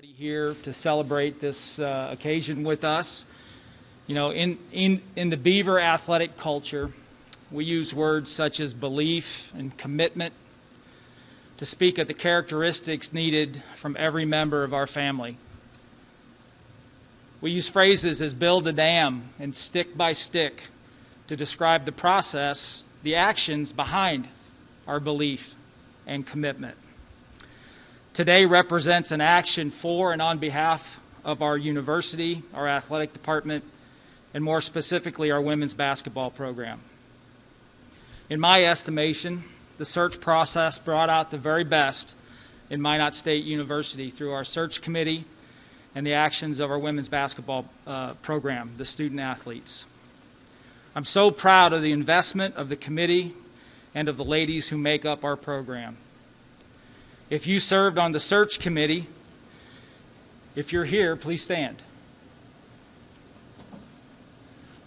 Here to celebrate this occasion with us. You know, in the Beaver athletic culture, we use words such as belief and commitment to speak of the characteristics needed from every member of our family. We use phrases as build a dam and stick by stick to describe the process, the actions behind our belief and commitment. Today represents an action for and on behalf of our university, our athletic department, and more specifically, our women's basketball program. In my estimation, the search process brought out the very best in Minot State University through our search committee and the actions of our women's basketball program, the student athletes. I'm so proud of the investment of the committee and of the ladies who make up our program. If you served on the search committee, if you're here, please stand.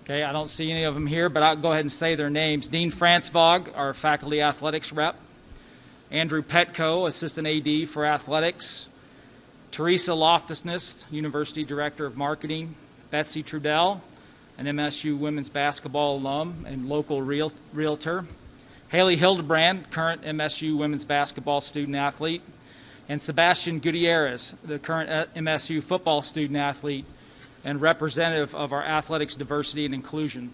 Okay, I don't see any of them here, but I'll go ahead and say their names. Dean Franzvog, our faculty athletics rep. Andrew Petco, assistant AD for athletics. Teresa Loftusness, University Director of Marketing. Betsy Trudell, an MSU women's basketball alum and local realtor. Haley Hildebrand, current MSU women's basketball student athlete, and Sebastian Gutierrez, the current MSU football student athlete and representative of our Athletics Diversity and Inclusion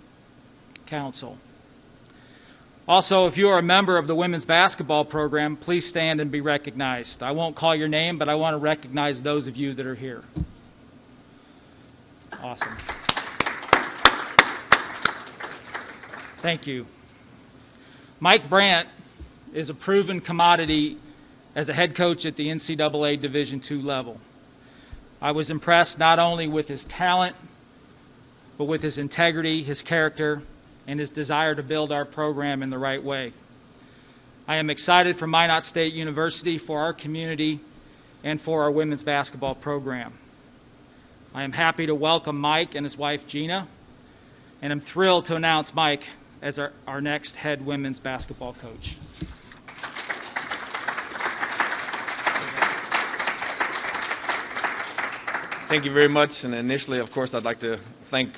Council. Also, if you are a member of the women's basketball program, please stand and be recognized. I won't call your name, but I want to recognize those of you that are here. Awesome. Thank you. Mike Brandt is a proven commodity as a head coach at the NCAA Division II level. I was impressed not only with his talent, but with his integrity, his character, and his desire to build our program in the right way. I am excited for Minot State University, for our community, and for our women's basketball program. I am happy to welcome Mike and his wife Gina, and I'm thrilled to announce Mike as our next head women's basketball coach. Thank you very much. And initially, of course, I'd like to thank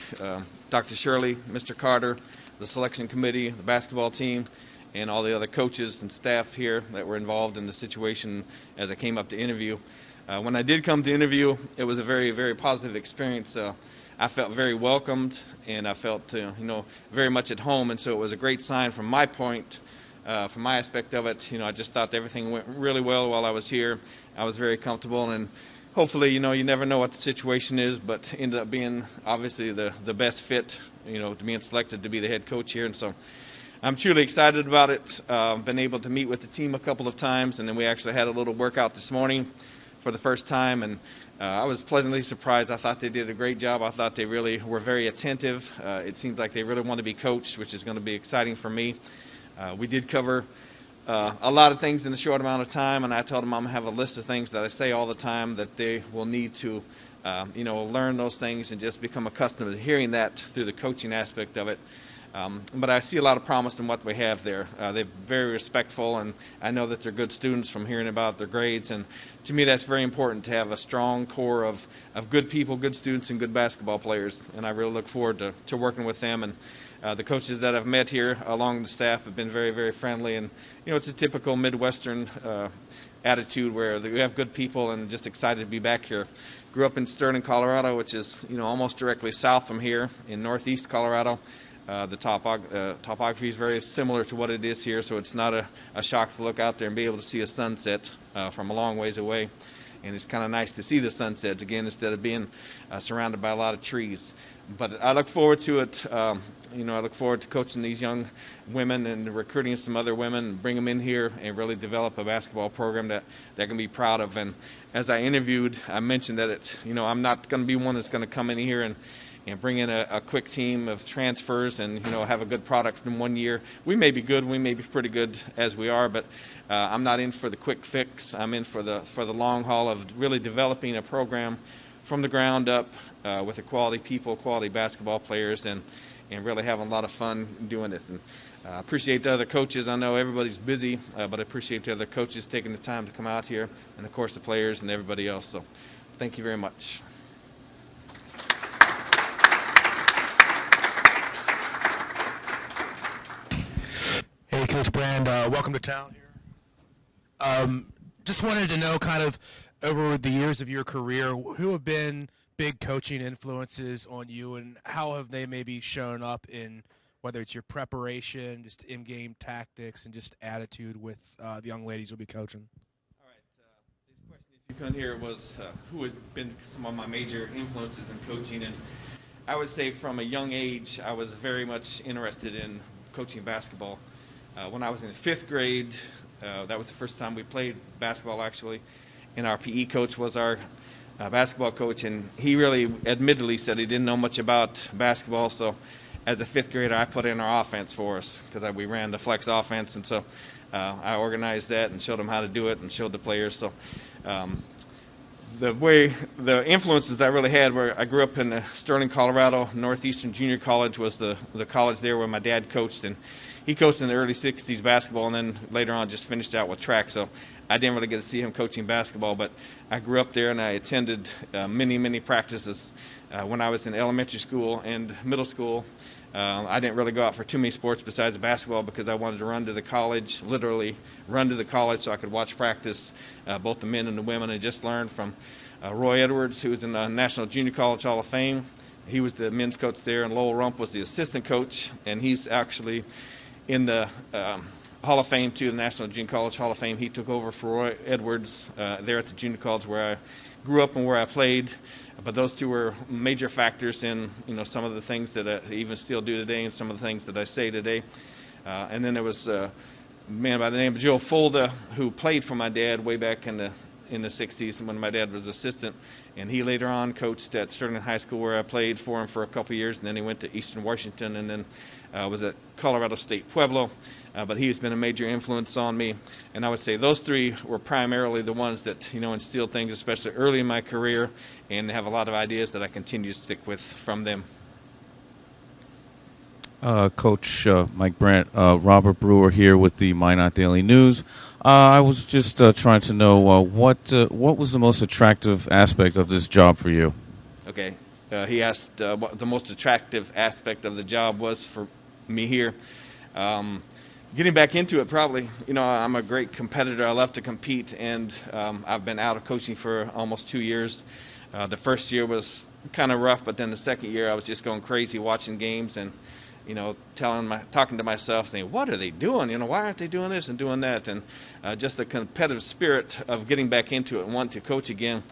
Dr. Shirley, Mr. Carter, the selection committee, the basketball team, and all the other coaches and staff here that were involved in the situation as I came up to interview. When I did come to interview, it was a very, very positive experience. I felt very welcomed, and I felt, very much at home. And so it was a great sign from my point, from my aspect of it. I just thought everything went really well while I was here. I was very comfortable, and hopefully, you never know what the situation is, but ended up being obviously the best fit, to being selected to be the head coach here. And so I'm truly excited about it. Been able to meet with the team a couple of times, and then we actually had a little workout this morning for the first time, and I was pleasantly surprised. I thought they did a great job. I thought they really were very attentive. It seemed like they really want to be coached, which is going to be exciting for me. We did cover a lot of things in a short amount of time, and I told them I'm going to have a list of things that I say all the time that they will need to, learn those things and just become accustomed to hearing that through the coaching aspect of it. But I see a lot of promise in what we have there. They're very respectful, and I know that they're good students from hearing about their grades. And to me, that's very important to have a strong core of good people, good students, and good basketball players. And I really look forward to working with them. And the coaches that I've met here along the staff have been very, very friendly. And, it's a typical Midwestern attitude where we have good people and just excited to be back here. Grew up in Sterling, Colorado, which is, almost directly south from here in northeast Colorado. The topography is very similar to what it is here, so it's not a shock to look out there and be able to see a sunset from a long ways away. And it's kind of nice to see the sunsets again instead of being surrounded by a lot of trees. But I look forward to it. I look forward to coaching these young women and recruiting some other women and bring them in here and really develop a basketball program that they can be proud of. And as I interviewed, I mentioned that I'm not going to be one that's going to come in here and bring in a quick team of transfers and have a good product in 1 year. We may be good, we may be pretty good as we are, but I'm not in for the quick fix. I'm in for the long haul of really developing a program from the ground up with the quality people, quality basketball players, and really having a lot of fun doing it. And I appreciate the other coaches. I know everybody's busy, but I appreciate the other coaches taking the time to come out here, and of course the players and everybody else. So Thank you very much. Hey, Coach Brandt, welcome to town here. Just wanted to know, kind of over the years of your career, who have been big coaching influences on you, and how have they maybe shown up in whether it's your preparation, just in-game tactics, and just attitude with the young ladies you'll be coaching? All right. This question, if you couldn't hear, was who has been some of my major influences in coaching. And I would say from a young age, I was very much interested in coaching basketball. When I was in fifth grade, that was the first time we played basketball, actually, and our PE coach was our basketball coach, and he really admittedly said he didn't know much about basketball. So as a fifth grader, I put in our offense for us because we ran the flex offense, and so I organized that and showed them how to do it and showed the players. So the influences that I really had were, I grew up in Sterling, Colorado. Northeastern Junior College was the college there where my dad coached, and he coached in the early 60s basketball, and then later on just finished out with track. So I didn't really get to see him coaching basketball, but I grew up there and I attended many practices when I was in elementary school and middle school. I didn't really go out for too many sports besides basketball because I wanted to run to the college, literally run to the college so I could watch practice, both the men and the women, and just learn from Roy Edwards, who was in the National Junior College Hall of Fame. He was the men's coach there, and Lowell Rump was the assistant coach, and he's actually in the Hall of Fame, too, the National Junior College Hall of Fame. He took over for Roy Edwards there at the junior college where I grew up and where I played. But those two were major factors in, some of the things that I even still do today and some of the things that I say today. And then there was a man by the name of Joe Fulda who played for my dad way back in the 60s when my dad was assistant. And he later on coached at Sterling High School where I played for him for a couple of years. And then he went to Eastern Washington and then was at Colorado State Pueblo. But he has been a major influence on me. And I would say those three were primarily the ones that, instilled things, especially early in my career, and have a lot of ideas that I continue to stick with from them. Coach Mike Brandt, Robert Brewer here with the Minot Daily News. I was just trying to know what was the most attractive aspect of this job for you? Okay. He asked what the most attractive aspect of the job was for me here. Getting back into it, probably. I'm a great competitor. I love to compete, and I've been out of coaching for almost 2 years. The first year was kind of rough, but then the second year I was just going crazy watching games and, talking to myself, saying, what are they doing? Why aren't they doing this and doing that? And just the competitive spirit of getting back into it and wanting to coach again.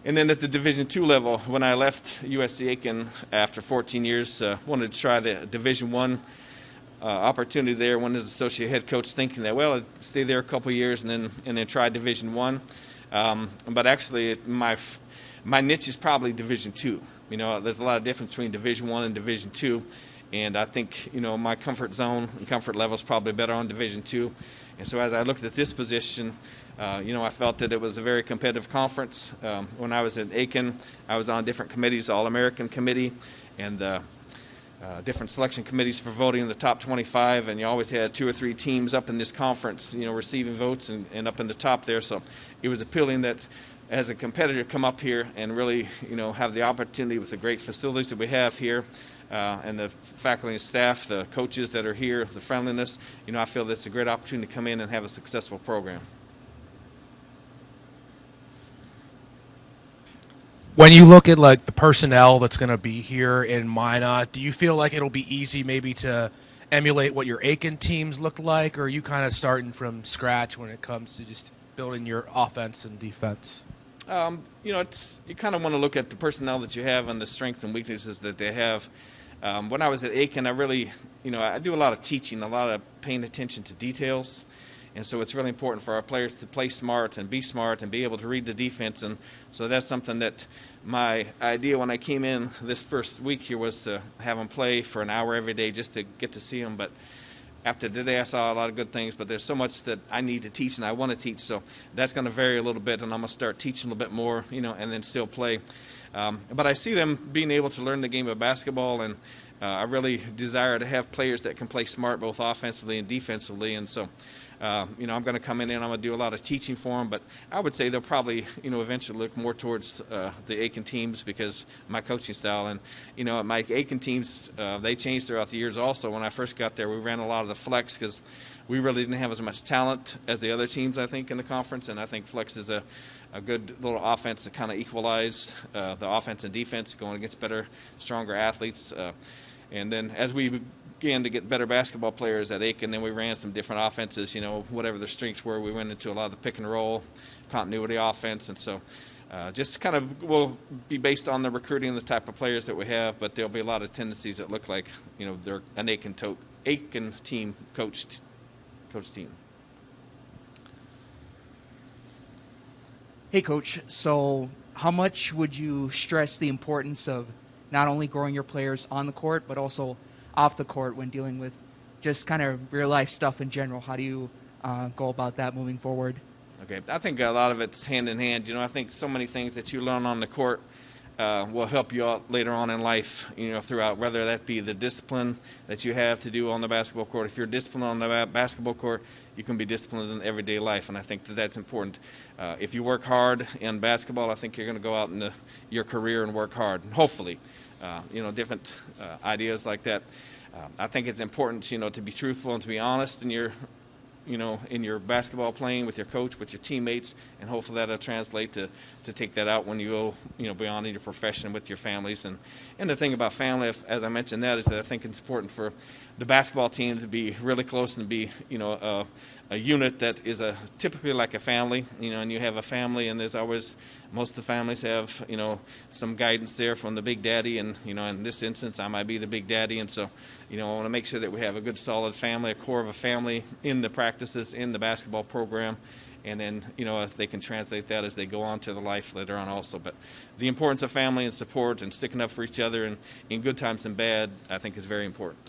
And then at the Division II level, when I left USC Aiken after 14 years, wanted to try the Division I opportunity there. Went as associate head coach, thinking that I'd stay there a couple of years and then try Division I. But actually, my niche is probably Division II. There's a lot of difference between Division I and Division II, and I think my comfort zone and comfort level is probably better on Division II. And so as I looked at this position, I felt that it was a very competitive conference. When I was at Aiken, I was on different committees, All-American Committee, and different selection committees for voting in the top 25, and you always had 2 or 3 teams up in this conference, receiving votes and up in the top there. So it was appealing that as a competitor come up here and really, have the opportunity with the great facilities that we have here and the faculty and staff, the coaches that are here, the friendliness, I feel that's a great opportunity to come in and have a successful program. When you look at the personnel that's going to be here in Minot, do you feel like it'll be easy maybe to emulate what your Aiken teams looked like, or are you kind of starting from scratch when it comes to just building your offense and defense? You kind of want to look at the personnel that you have and the strengths and weaknesses that they have. When I was at Aiken, I really, I do a lot of teaching, a lot of paying attention to details. And so it's really important for our players to play smart and be able to read the defense. And so that's something that my idea when I came in this first week here was to have them play for an hour every day just to get to see them. But after today, I saw a lot of good things, but there's so much that I need to teach and I want to teach. So that's going to vary a little bit, and I'm going to start teaching a little bit more, and then still play. But I see them being able to learn the game of basketball, and I really desire to have players that can play smart both offensively and defensively. And so You know, I'm going to come in and I'm going to do a lot of teaching for them, but I would say they'll probably, you know, eventually look more towards the Aiken teams because of my coaching style. And, you know, my Aiken teams, they changed throughout the years also. When I first got there, we ran a lot of the flex because we really didn't have as much talent as the other teams, I think, in the conference. And I think flex is a good little offense to kind of equalize the offense and defense, going against better, stronger athletes. And then as we began to get better basketball players at Aiken, then we ran some different offenses, you know, whatever their strengths were. We went into a lot of the pick and roll, continuity offense. And so just kind of will be based on the recruiting and the type of players that we have, but there'll be a lot of tendencies that look like, you know, they're an Aiken team coach team. Hey, Coach. So how much would you stress the importance of not only growing your players on the court, but also off the court when dealing with just kind of real-life stuff in general? How do you go about that moving forward? Okay, I think a lot of it's hand in hand. You know, I think so many things that you learn on the court will help you out later on in life, you know, throughout, whether that be the discipline that you have to do on the basketball court. If you're disciplined on the basketball court, you can be disciplined in everyday life, and I think that that's important. If you work hard in basketball, I think you're going to go out in your career and work hard, and hopefully, you know, different ideas like that. I think it's important, you know, to be truthful and to be honest in your basketball playing with your coach, with your teammates, and hopefully that'll translate to take that out when you go, you know, beyond your profession with your families. And the thing about family, as I mentioned, that is that I think it's important for the basketball team to be really close and be, you know, a unit that is typically like a family, you know, and you have a family, and there's always, most of the families have, you know, some guidance there from the big daddy, and, you know, in this instance, I might be the big daddy, and so, you know, I want to make sure that we have a good solid family, a core of a family in the practices, in the basketball program, and then, you know, they can translate that as they go on to the life later on also. But the importance of family and support and sticking up for each other and in good times and bad, I think is very important.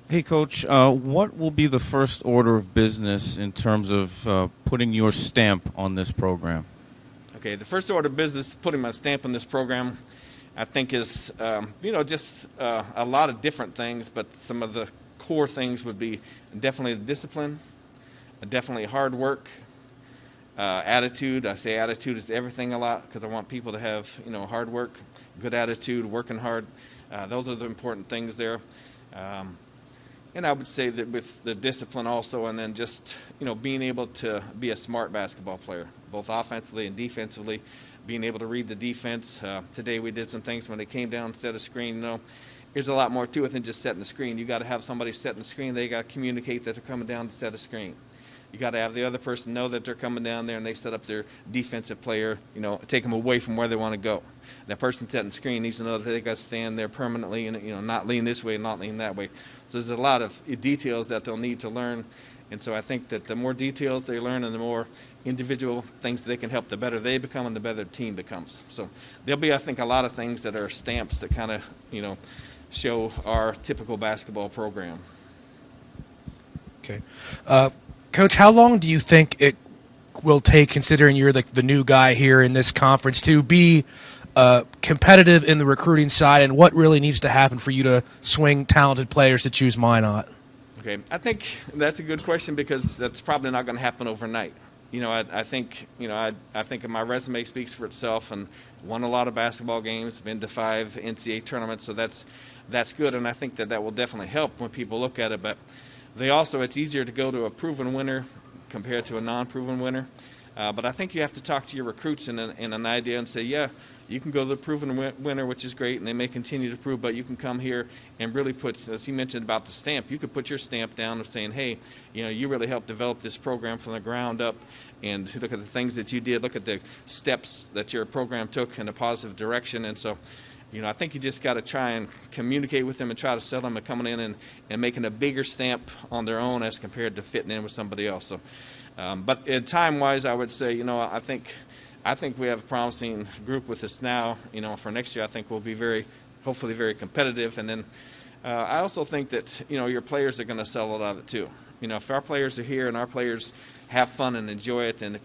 Hey, Coach, what will be the first order of business in terms of putting your stamp on this program? Okay, the first order of business, putting my stamp on this program, I think is, you know, just a lot of different things, but some of the core things would be definitely discipline, definitely hard work, attitude. I say attitude is everything a lot because I want people to have, you know, hard work, good attitude, working hard. Those are the important things there. And I would say that with the discipline also, and then just, you know, being able to be a smart basketball player, both offensively and defensively, being able to read the defense. Today we did some things when they came down and set a screen. You know, there's a lot more to it than just setting the screen. You got to have somebody setting the screen. They got to communicate that they're coming down to set a screen. You got to have the other person know that they're coming down there and they set up their defensive player, you know, take them away from where they want to go. That person setting the screen needs to know that they got to stand there permanently and, you know, not lean this way, not lean that way. So there's a lot of details that they'll need to learn. And so I think that the more details they learn and the more individual things they can help, the better they become and the better the team becomes. So there'll be, I think, a lot of things that are stamps that kind of, you know, show our typical basketball program. Okay. Coach, how long do you think it will take, considering you're the new guy here in this conference, to be competitive in the recruiting side, and what really needs to happen for you to swing talented players to choose Minot? Okay, I think that's a good question because that's probably not going to happen overnight. You know, I think, you know, I think my resume speaks for itself, and won a lot of basketball games, been to 5 NCAA tournaments, so that's good, and I think that will definitely help when people look at it. But it's easier to go to a proven winner compared to a non-proven winner. But I think you have to talk to your recruits in an idea and say, yeah, you can go to the proven winner, which is great, and they may continue to prove, but you can come here and really put, as you mentioned about the stamp, you could put your stamp down of saying, hey, you know, you really helped develop this program from the ground up, and look at the things that you did, look at the steps that your program took in a positive direction. And so, you know, I think you just got to try and communicate with them and try to sell them and coming in and making a bigger stamp on their own as compared to fitting in with somebody else. So, but time-wise, I would say, you know, I think we have a promising group with us now. You know, for next year, I think we'll be hopefully very competitive. And then I also think that, you know, your players are going to sell a lot of it too. You know, if our players are here and our players have fun and enjoy it and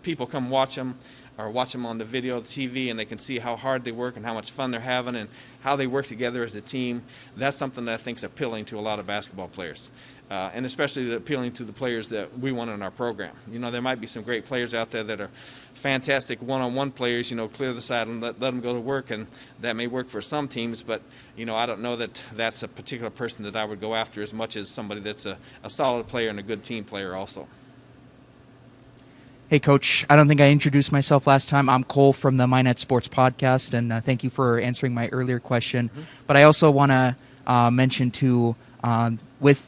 people come watch them or watch them on the video, the TV, and they can see how hard they work and how much fun they're having and how they work together as a team. That's something that I think is appealing to a lot of basketball players, and especially appealing to the players that we want in our program. There might be some great players out there that are fantastic one-on-one players, clear the side and let them go to work, and that may work for some teams, but, I don't know that that's a particular person that I would go after as much as somebody that's a solid player and a good team player also. Hey, Coach, I don't think I introduced myself last time. I'm Cole from the Minot Sports Podcast, and thank you for answering my earlier question. Mm-hmm. But I also want to mention, too, with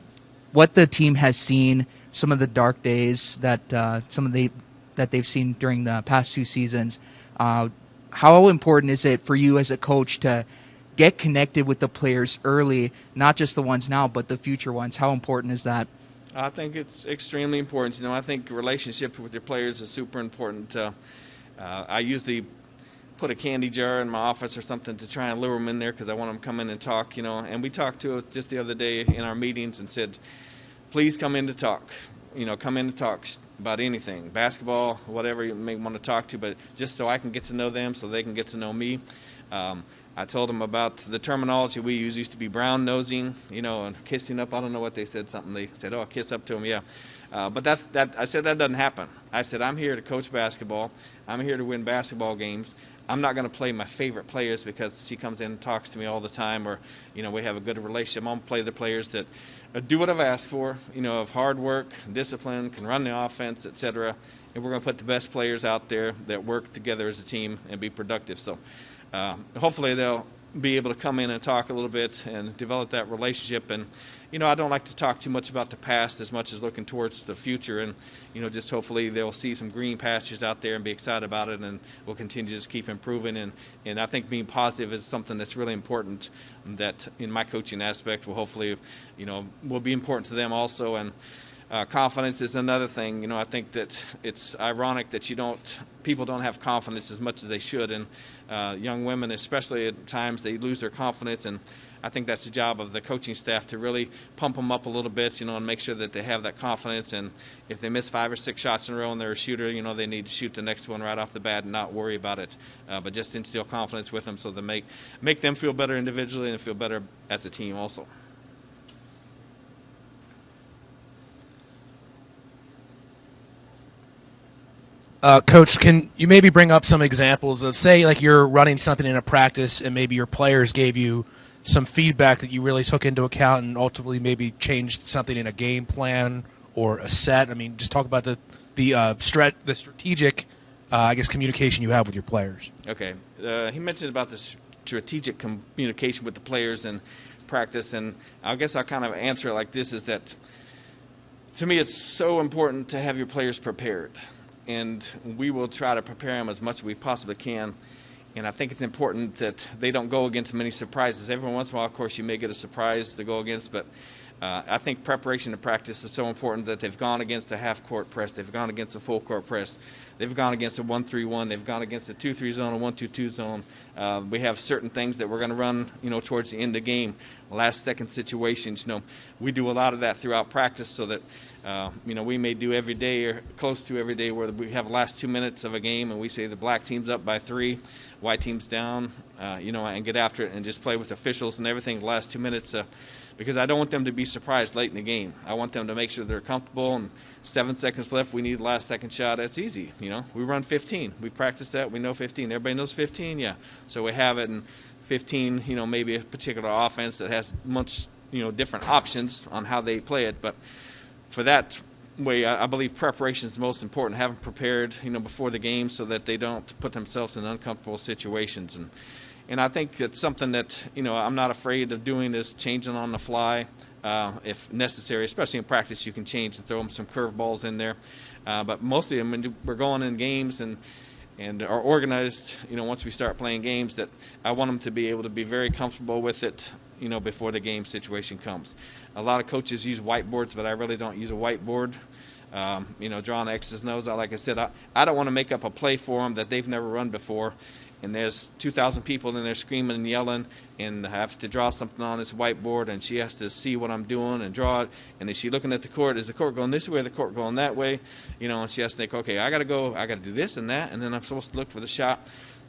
what the team has seen, some of the dark days that that they've seen during the past 2 seasons, how important is it for you as a coach to get connected with the players early, not just the ones now, but the future ones? How important is that? I think it's extremely important. I think relationship with your players is super important. I usually put a candy jar in my office or something to try and lure them in there because I want them to come in and talk, And we talked to it just the other day in our meetings and said, please come in to talk. Come in to talk about anything, basketball, whatever you may want to talk to, but just so I can get to know them so they can get to know me. I told them about the terminology we used to be brown nosing, and kissing up. I don't know what they said. Something they said, "Oh, kiss up to them." Yeah, but that. I said that doesn't happen. I said I'm here to coach basketball. I'm here to win basketball games. I'm not going to play my favorite players because she comes in and talks to me all the time, or we have a good relationship. I'm going to play the players that do what I've asked for. Of hard work, discipline, can run the offense, etc. And we're going to put the best players out there that work together as a team and be productive. So. Hopefully they'll be able to come in and talk a little bit and develop that relationship. And, I don't like to talk too much about the past as much as looking towards the future. And, just hopefully they'll see some green pastures out there and be excited about it. And we'll continue to just keep improving. And I think being positive is something that's really important that in my coaching aspect will hopefully, will be important to them also. And confidence is another thing. I think that it's ironic that people don't have confidence as much as they should, and young women, especially at times, they lose their confidence, and I think that's the job of the coaching staff to really pump them up a little bit, and make sure that they have that confidence. And if they miss 5 or 6 shots in a row and they're a shooter, they need to shoot the next one right off the bat and not worry about it, but just instill confidence with them so to make them feel better individually and feel better as a team also. Coach, can you maybe bring up some examples of, say, like you're running something in a practice and maybe your players gave you some feedback that you really took into account and ultimately maybe changed something in a game plan or a set? I mean, just talk about the strategic, communication you have with your players. Okay. He mentioned about the strategic communication with the players in practice, and I guess I'll kind of answer it like this, is that to me it's so important to have your players prepared. And we will try to prepare them as much as we possibly can. And I think it's important that they don't go against many surprises. Every once in a while, of course, you may get a surprise to go against, but I think preparation to practice is so important that they've gone against a half-court press, they've gone against a full-court press, they've gone against a 1-3-1, they've gone against a 2-3 zone, a 1-2-2 zone. We have certain things that we're going to run, towards the end of the game, last-second situations. We do a lot of that throughout practice so that we may do every day or close to every day where we have the last 2 minutes of a game and we say the black team's up by 3, white team's down, and get after it and just play with officials and everything the last 2 minutes because I don't want them to be surprised late in the game. I want them to make sure they're comfortable, and 7 seconds left, we need the last second shot. That's easy. We run 15. We practice that. We know 15. Everybody knows 15? Yeah. So we have it in 15, maybe a particular offense that has much, different options on how they play it. But for that way, I believe preparation is the most important. Have them prepared, before the game so that they don't put themselves in uncomfortable situations. And I think it's something that, I'm not afraid of doing is changing on the fly if necessary, especially in practice. You can change and throw them some curveballs in there. But mostly, we're going in games and are organized, once we start playing games, that I want them to be able to be very comfortable with it, before the game situation comes. A lot of coaches use whiteboards, but I really don't use a whiteboard. Drawing X's and O's. Like I said, I don't want to make up a play for them that they've never run before. And there's 2,000 people in there screaming and yelling, and I have to draw something on this whiteboard, and she has to see what I'm doing and draw it. And is she looking at the court? Is the court going this way or the court going that way? And she has to think, okay, I got to do this and that, and then I'm supposed to look for the shot.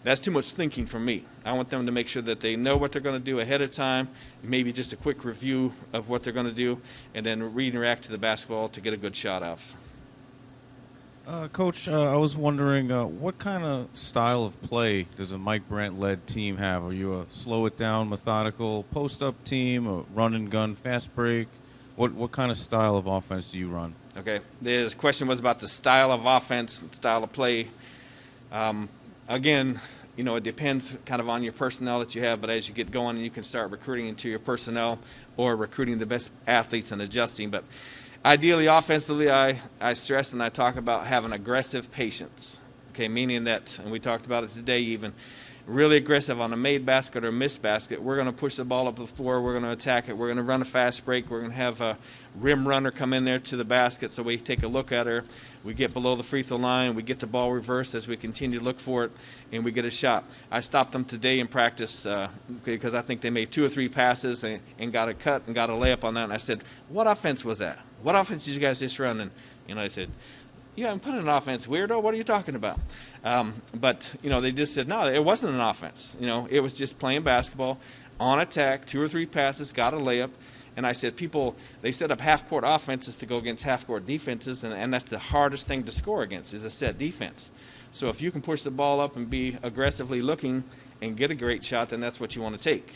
That's too much thinking for me. I want them to make sure that they know what they're going to do ahead of time, maybe just a quick review of what they're going to do, and then read and react to the basketball to get a good shot off. Coach, I was wondering, what kind of style of play does a Mike Brandt-led team have? Are you a slow-it-down, methodical, post-up team, a run-and-gun, fast break? What kind of style of offense do you run? Okay. This question was about the style of offense, style of play. Again, it depends kind of on your personnel that you have, but as you get going, you can start recruiting into your personnel or recruiting the best athletes and adjusting. But ideally, offensively, I stress and I talk about having aggressive patience, okay, meaning that, and we talked about it today even, really aggressive on a made basket or missed basket. We're going to push the ball up the floor. We're going to attack it. We're going to run a fast break. We're going to have a rim runner come in there to the basket, so we take a look at her. We get below the free throw line. We get the ball reversed as we continue to look for it, and we get a shot. I stopped them today in practice because I think they made 2 or 3 passes and got a cut and got a layup on that. And I said, what offense was that? What offense did you guys just run? And I said, you haven't put in an offense, weirdo. What are you talking about? But they just said, no, it wasn't an offense. It was just playing basketball on attack, 2 or 3 passes, got a layup. And I said, they set up half-court offenses to go against half-court defenses, and that's the hardest thing to score against is a set defense. So if you can push the ball up and be aggressively looking and get a great shot, then that's what you want to take.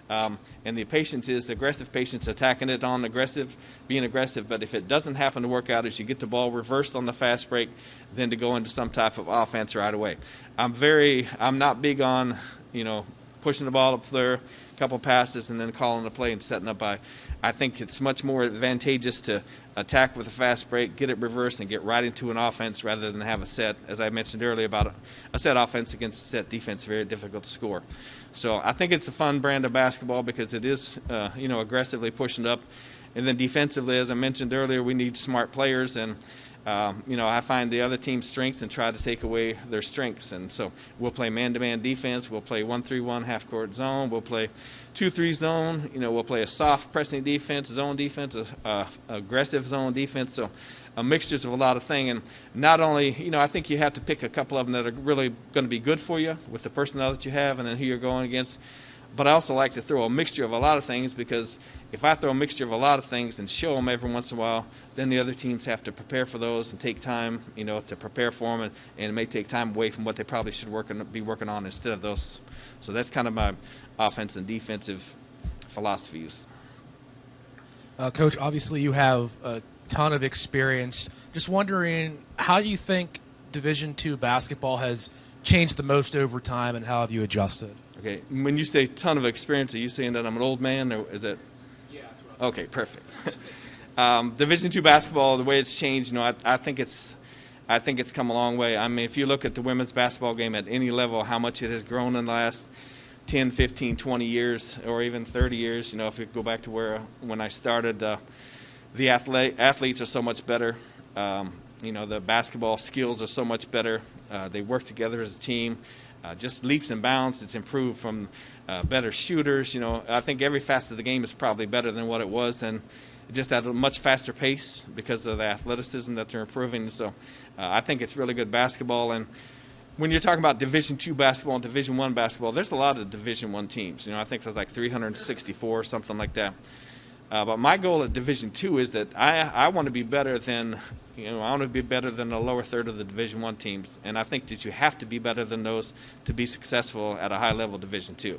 And the patience is the aggressive patience, attacking it on aggressive, being aggressive. But if it doesn't happen to work out as you get the ball reversed on the fast break, then to go into some type of offense right away. I'm not big on, pushing the ball up there, a couple passes, and then calling the play and setting up. I think it's much more advantageous to attack with a fast break, get it reversed, and get right into an offense rather than have a set, as I mentioned earlier, about a set offense against a set defense, very difficult to score. So I think it's a fun brand of basketball because it is, aggressively pushing up. And then defensively, as I mentioned earlier, we need smart players. And, I find the other team's strengths and try to take away their strengths. And so we'll play man-to-man defense. We'll play 1-3-1 half-court zone. We'll play 2-3 zone. We'll play a soft pressing defense, zone defense, aggressive zone defense. So mixtures of a lot of things. And not only, I think you have to pick a couple of them that are really going to be good for you with the personnel that you have and then who you're going against. But I also like to throw a mixture of a lot of things because if I throw a mixture of a lot of things and show them every once in a while, then the other teams have to prepare for those and take time, to prepare for them, and it may take time away from what they probably should be working on instead of those. So that's kind of my offense and defensive philosophies. Coach, obviously you have a ton of experience. Just wondering, how do you think Division II basketball has changed the most over time, and how have you adjusted? Okay, when you say ton of experience, are you saying that I'm an old man, or is that? Yeah, that's right. Okay, perfect. Division II basketball, the way it's changed, I think it's come a long way. I mean, if you look at the women's basketball game at any level, how much it has grown in the last 10, 15, 20 years, or even 30 years. If you go back to when I started, the athletes are so much better. The basketball skills are so much better. They work together as a team. Just leaps and bounds. It's improved from better shooters. I think every facet of the game is probably better than what it was, and just at a much faster pace because of the athleticism that they're improving. So I think it's really good basketball. And when you're talking about Division II basketball and Division I basketball, there's a lot of Division I teams. I think there's like 364 or something like that. But my goal at Division II is that I want to be better than I want to be better than the lower third of the Division I teams, and I think that you have to be better than those to be successful at a high level Division II.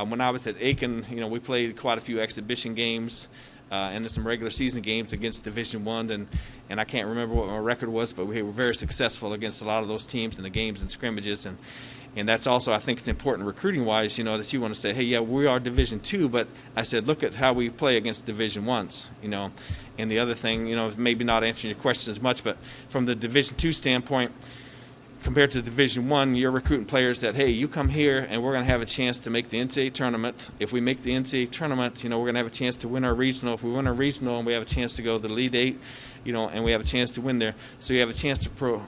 When I was at Aiken, we played quite a few exhibition games and then some regular season games against Division I, and I can't remember what my record was, but we were very successful against a lot of those teams in the games and scrimmages, and that's also, I think it's important recruiting-wise, that you want to say, hey, yeah, we are Division II, but I said, look at how we play against Division I's, And the other thing, maybe not answering your question as much, but from the Division II standpoint, compared to Division I, you're recruiting players that, hey, you come here and we're going to have a chance to make the NCAA tournament. If we make the NCAA tournament, we're going to have a chance to win our regional. If we win our regional and we have a chance to go to the Elite Eight, and we have a chance to win there. So you have a chance to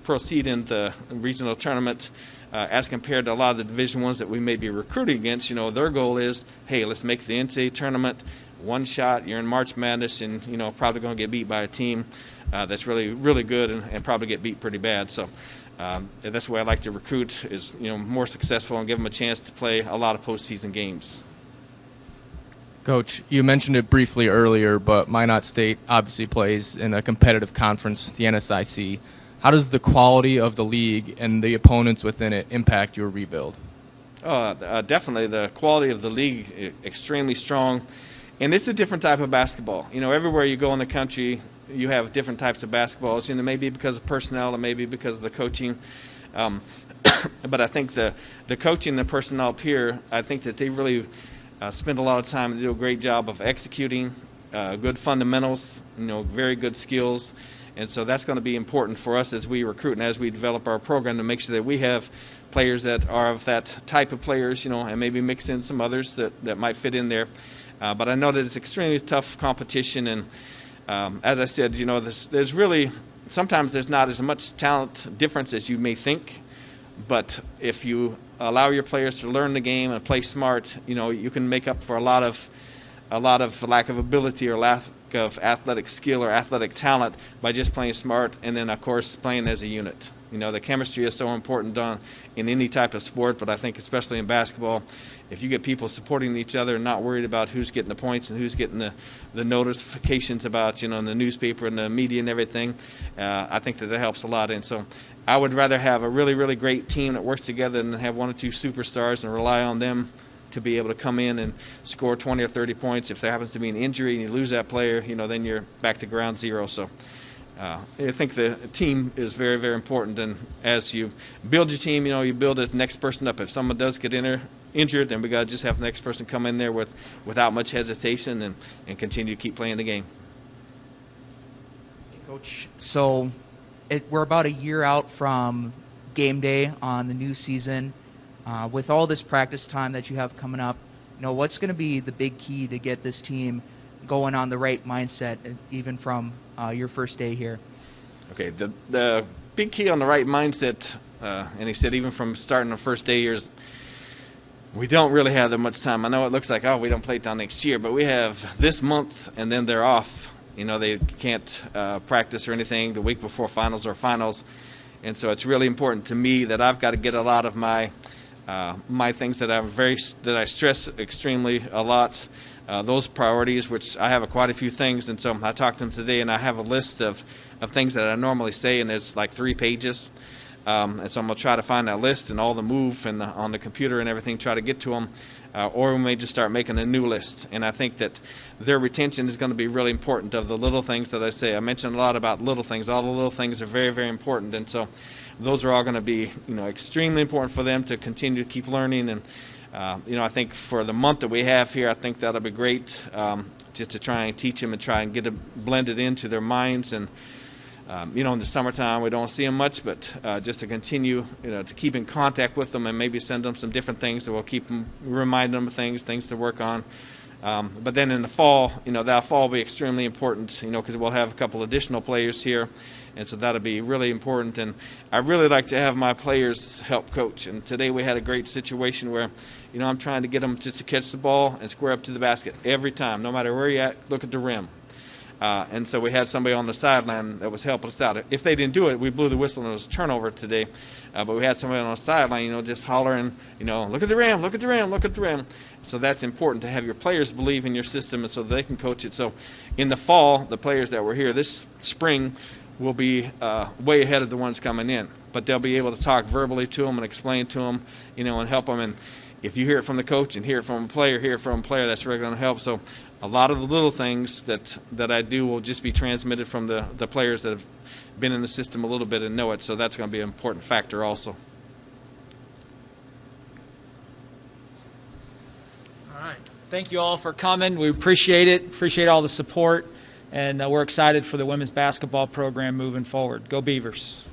proceed in the regional tournament as compared to a lot of the Division Ones that we may be recruiting against. Their goal is, hey, let's make the NCAA tournament. One shot, you're in March Madness, and probably going to get beat by a team that's really, really good and probably get beat pretty bad. So that's the way I like to recruit, is more successful and give them a chance to play a lot of postseason games. Coach, you mentioned it briefly earlier, but Minot State obviously plays in a competitive conference, the NSIC. How does the quality of the league and the opponents within it impact your rebuild? Definitely, the quality of the league is extremely strong. And it's a different type of basketball. Everywhere you go in the country, you have different types of basketballs. Maybe because of personnel, and maybe because of the coaching. But I think the coaching and the personnel up here, I think that they really spend a lot of time and do a great job of executing good fundamentals, very good skills. And so that's going to be important for us as we recruit and as we develop our program, to make sure that we have players that are of that type of players, and maybe mix in some others that might fit in there. But I know that it's extremely tough competition, and as I said, there's really sometimes there's not as much talent difference as you may think. But if you allow your players to learn the game and play smart, you can make up for a lot of lack of ability or lack of athletic skill or athletic talent by just playing smart, and then of course playing as a unit. The chemistry is so important in any type of sport, but I think especially in basketball, if you get people supporting each other and not worried about who's getting the points and who's getting the notifications about, in the newspaper and the media and everything, I think that helps a lot. And so I would rather have a really, really great team that works together than have one or two superstars and rely on them to be able to come in and score 20 or 30 points. If there happens to be an injury and you lose that player, then you're back to ground zero. So I think the team is very, very important. And as you build your team, you build the next person up. If someone does get injured, then we got to just have the next person come in there without much hesitation and continue to keep playing the game. Coach, so we're about a year out from game day on the new season. With all this practice time that you have coming up, what's going to be the big key to get this team going on the right mindset, even from your first day here? Okay, the big key on the right mindset, and he said even from starting the first day here, is we don't really have that much time. I know it looks like, we don't play till next year, but we have this month and then they're off. They can't practice or anything the week before finals or finals. And so it's really important to me that I've got to get a lot of my things that I stress extremely a lot, those priorities, which I have quite a few things. And so I talked to them today, and I have a list of things that I normally say, and it's like 3 pages. And so I'm going to try to find that list and all the move and on the computer and everything, try to get to them. Or we may just start making a new list. And I think that their retention is going to be really important of the little things that I say. I mentioned a lot about little things. All the little things are very, very important. And so those are all going to be, extremely important for them to continue to keep learning. And, I think for the month that we have here, I think that'll be great, just to try and teach them and try and get it blended into their minds. And, in the summertime, we don't see them much, but just to continue, to keep in contact with them and maybe send them some different things that will keep them, remind them of things to work on. But then in the fall, that fall will be extremely important, because we'll have a couple additional players here, and so that'll be really important. And I really like to have my players help coach. And today we had a great situation where, I'm trying to get them just to catch the ball and square up to the basket every time, no matter where you're at, look at the rim. And so we had somebody on the sideline that was helping us out. If they didn't do it, we blew the whistle and it was a turnover today. But we had somebody on the sideline, just hollering, look at the rim, look at the rim, look at the rim. So that's important to have your players believe in your system and so they can coach it. So in the fall, the players that were here this spring will be way ahead of the ones coming in. But they'll be able to talk verbally to them and explain to them, and help them. And if you hear it from the coach and hear it from a player, that's really going to help. So a lot of the little things that I do will just be transmitted from the players that have been in the system a little bit and know it. So that's going to be an important factor also. All right. Thank you all for coming. We appreciate it. Appreciate all the support. And we're excited for the women's basketball program moving forward. Go Beavers.